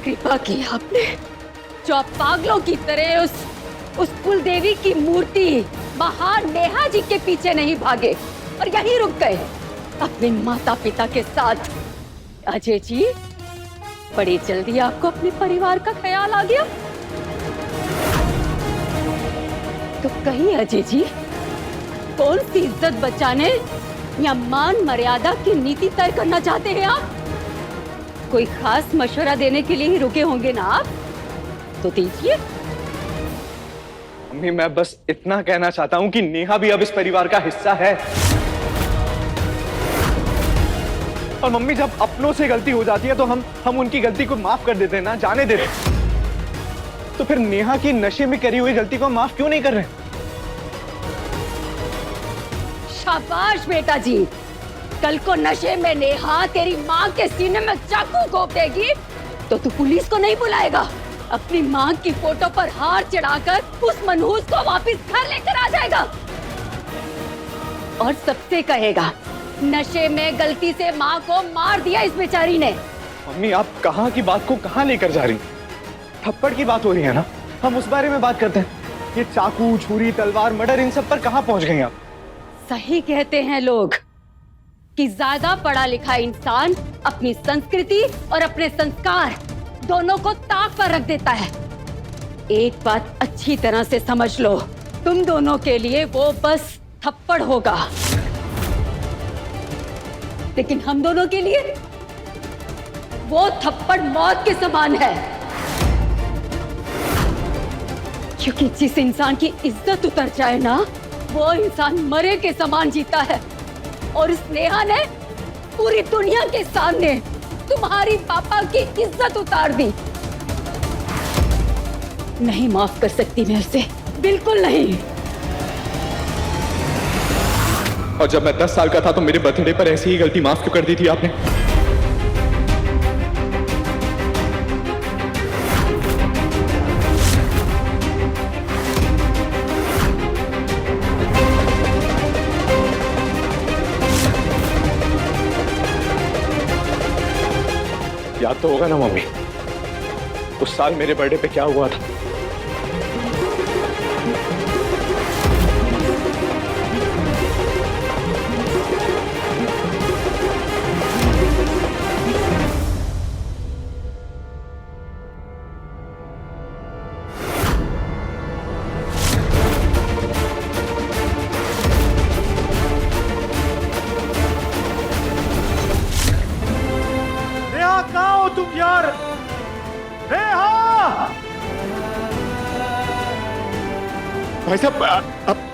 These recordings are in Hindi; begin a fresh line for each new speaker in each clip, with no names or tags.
कृपा की आपने, जो आप पागलों की तरह उस कुल देवी की मूर्ति महान नेहा जी के पीछे नहीं भागे और यहीं रुक गए अपने माता पिता के साथ। अजय जी, बड़ी जल्दी आपको अपने परिवार का ख्याल आ गया। तो कहीं अजय जी कौन सी इज्जत बचाने या मान मर्यादा की नीति तय करना चाहते हैं आप? कोई खास मशवरा देने के लिए ही रुके होंगे ना आप? तो दीजिए।
मम्मी, मैं बस इतना कहना चाहता हूं कि नेहा भी अब इस परिवार का हिस्सा है। और मम्मी, जब अपनों से गलती हो जाती है तो हम उनकी गलती को माफ कर देते हैं ना, जाने देते। तो फिर नेहा की नशे में करी हुई गलती को माफ क्यों नहीं कर रहे?
शाबाश बेटा जी। कल को नशे में नेहा तेरी माँ के सीने में चाकू घोंप देगी तो तू पुलिस को नहीं बुलाएगा, अपनी माँ की फोटो पर हार चढ़ाकर उस मनहूस को वापस घर लेकर आ जाएगा और सबसे कहेगा नशे में गलती से माँ को मार दिया इस बेचारी ने।
मम्मी, आप कहाँ की बात को कहाँ लेकर जा रही? थप्पड़ की बात हो रही है ना, हम उस बारे में बात करते हैं। ये चाकू, छुरी, तलवार, मर्डर, इन सब पर कहाँ पहुंच गई आप?
सही कहते हैं लोग कि ज्यादा पढ़ा लिखा इंसान अपनी संस्कृति और अपने संस्कार दोनों को ताक पर रख देता है। एक बात अच्छी तरह से समझ लो, तुम दोनों के लिए वो बस थप्पड़ होगा, लेकिन हम दोनों के लिए वो थप्पड़ मौत के समान है। क्योंकि जिस इंसान की इज्जत उतर जाए ना, वो इंसान मरे के समान जीता है। और इस नेहा ने पूरी दुनिया के सामने तुम्हारी पापा की इज्जत उतार दी। नहीं माफ कर सकती मैं उसे, बिल्कुल नहीं।
और जब मैं 10 साल का था तो मेरे बर्थडे पर ऐसी ही गलती माफ क्यों कर दी थी आपने? याद तो होगा ना मम्मी, उस साल मेरे बर्थडे पे क्या हुआ था?
कहाँ हो तुम यार? नेहा!
भाई साहब,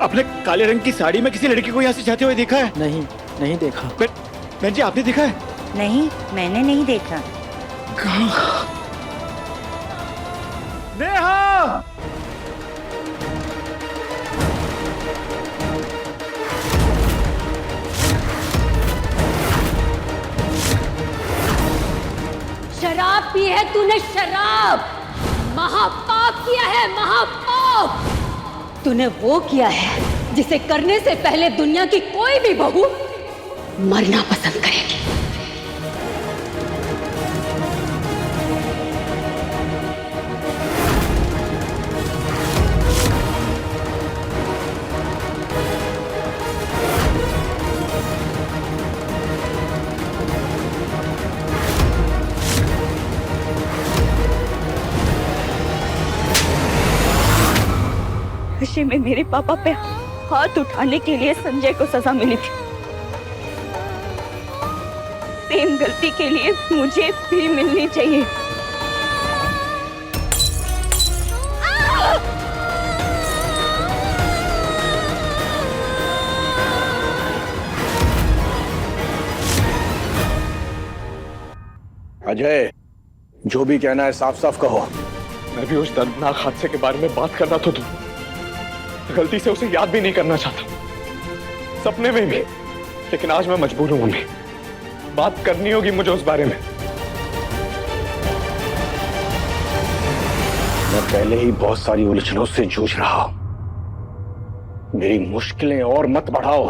अपने काले रंग की साड़ी में किसी लड़की को यहाँ से जाते हुए देखा है?
नहीं, नहीं देखा।
बहन जी, आपने देखा है?
नहीं, मैंने नहीं देखा।
कहाँ?
नेहा!
शराब पी है तूने, शराब। महापाप किया है, महापाप। तूने वो किया है जिसे करने से पहले दुनिया की कोई भी बहू मरना पसंद करेगी।
नशे में मेरे पापा पे हाथ उठाने के लिए संजय को सजा मिली थी। सेम गलती के लिए मुझे भी मिलनी चाहिए।
अजय, जो भी कहना है साफ साफ कहो।
मैं भी उस दर्दनाक हादसे के बारे में बात कर रहा था, तो गलती से उसे याद भी नहीं करना चाहता, सपने में भी। लेकिन आज मैं मजबूर हूं मम्मी, बात करनी होगी मुझे उस बारे में।
मैं पहले ही बहुत सारी उलझनों से जूझ रहा हूं, मेरी मुश्किलें और मत बढ़ाओ।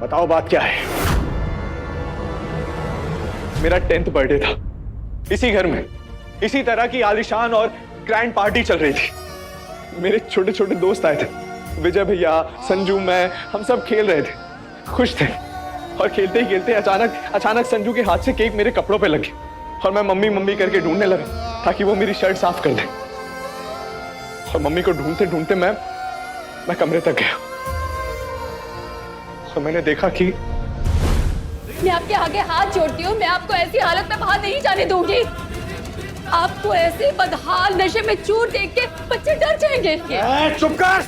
बताओ बात क्या है?
मेरा 10th बर्थडे था इसी घर में, इसी तरह की आलीशान और ग्रैंड पार्टी चल रही थी। मेरे छोटे छोटे दोस्त आए थे, विजय भैया, संजू, मैं, हम सब खेल रहे थे, खुश थे। और खेलते ही खेलते अचानक संजू के हाथ से केक मेरे कपड़ों पे लग गया और मैं मम्मी मम्मी करके ढूंढने लगा ताकि वो मेरी शर्ट साफ कर दे। और मम्मी को ढूंढते ढूंढते मैं कमरे तक गया और मैंने देखा कि
मैं आपके आगे हाथ जोड़ती हूँ, मैं आपको ऐसी हालत में बाहर नहीं जाने दूंगी। आपको ऐसे बदहाल नशे में चूर देख के बच्चे डर जाएंगे।
चुप कर।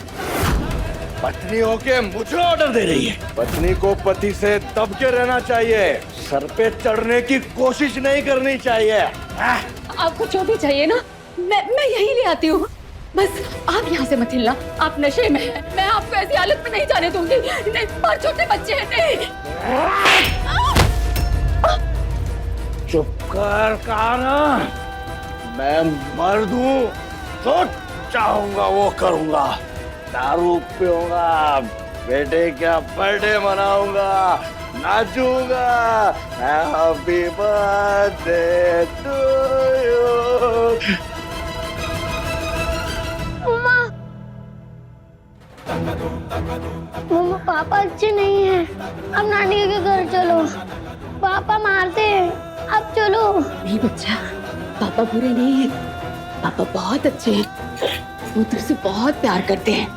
पत्नी होके मुझे ऑर्डर दे रही है। पत्नी को पति से दब के रहना चाहिए, सर पे चढ़ने की कोशिश नहीं करनी चाहिए।
आपको जो भी चाहिए ना, मैं यही ले आती हूँ। बस आप यहाँ से मत हिलना, आप नशे में हैं। मैं आपको ऐसी हालत में नहीं जाने दूंगी। नहीं, और छोटे बच्चे हैं, नहीं।
चुप कर, कहा ना, मैं मर्द हूँ, जो चाहूंगा वो करूंगा। दारू पीऊंगा, बेटे का बर्थडे मनाऊंगा, नाचूंगा। Happy birthday to you.
मम्मा पापा अच्छे नहीं हैं। अब नानी के घर चलो, पापा मारते हैं। अब चलो।
नहीं बच्चा, पापा बुरे नहीं हैं, पापा बहुत अच्छे हैं। वो तुझसे बहुत प्यार करते हैं।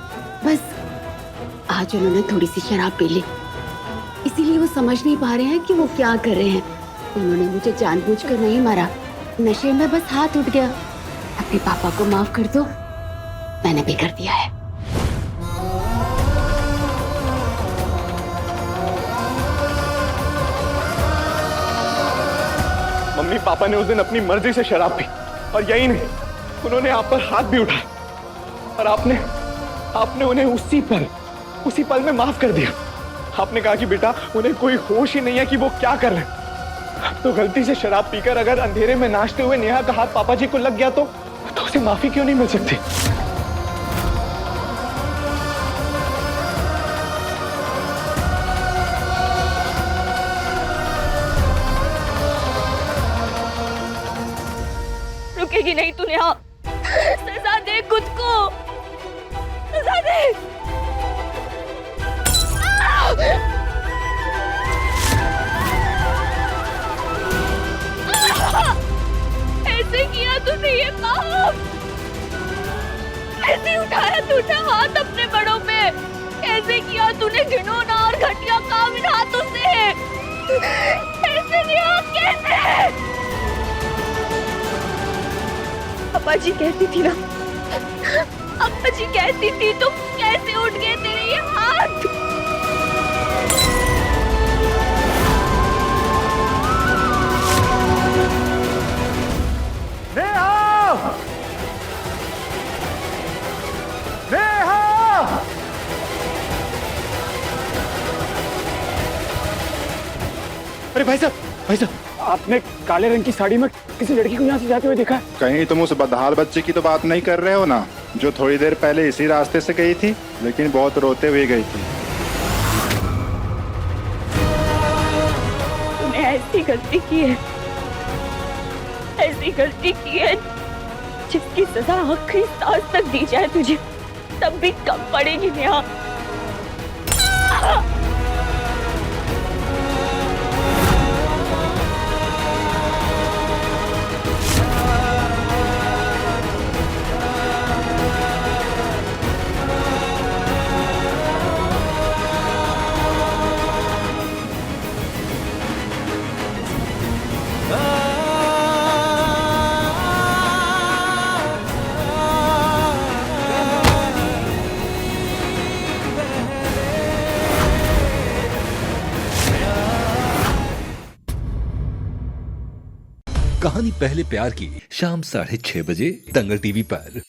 बस आज उन्होंने थोड़ी सी शराब पी ली, इसीलिए वो समझ नहीं पा रहे हैं कि वो क्या कर रहे हैं। उन्होंने मुझे जानबूझकर नहीं मारा, नशे में बस हाथ उठ गया। अपने पापा को माफ कर दो, मैंने भी कर दिया है।
मम्मी पापा ने उस दिन अपनी मर्जी से शराब पी, और यही नहीं, उन्होंने आप पर हाथ भी उठाया और आपने उन्हें उसी पल में माफ कर दिया। आपने कहा कि बेटा उन्हें कोई होश ही नहीं है कि वो क्या कर रहे हैं। तो गलती से शराब पीकर अगर अंधेरे में नाचते हुए नेहा का हाथ पापा जी को लग गया तो उसे माफी क्यों नहीं मिल सकती?
रुकेगी नहीं तूने। हाँ, सजा दे खुद को, सजा दे। ऐसे किया तूने ये पाप, ऐसे उठाया तूने हाथ अपने बड़ों पे, ऐसे किया तूने घिनौना और घटिया काम इन हाथों से। ऐसे नहीं, कैसे? अप्पा जी कहती थी ना, अप्पा जी कहती थी, तो कैसे उठ गए तेरे ये हाथ?
नेहा! नेहा!
अरे भाई साहब, आपने काले रंग की साड़ी में किसी लड़की को यहाँ से जाते हुए देखा?
कहीं तुम उस बदहाल बच्चे की तो बात नहीं कर रहे हो ना, जो थोड़ी देर पहले इसी रास्ते से गई थी, लेकिन बहुत रोते हुए गई थी।
तूने ऐसी गलती की है, ऐसी गलती की है जिसकी सजा आखिरी सांस तक दी जाए तुझे तब भी कम पड़ेगी नेहा।
कहानी पहले प्यार की शाम 6:30 बजे दंगल टीवी पर।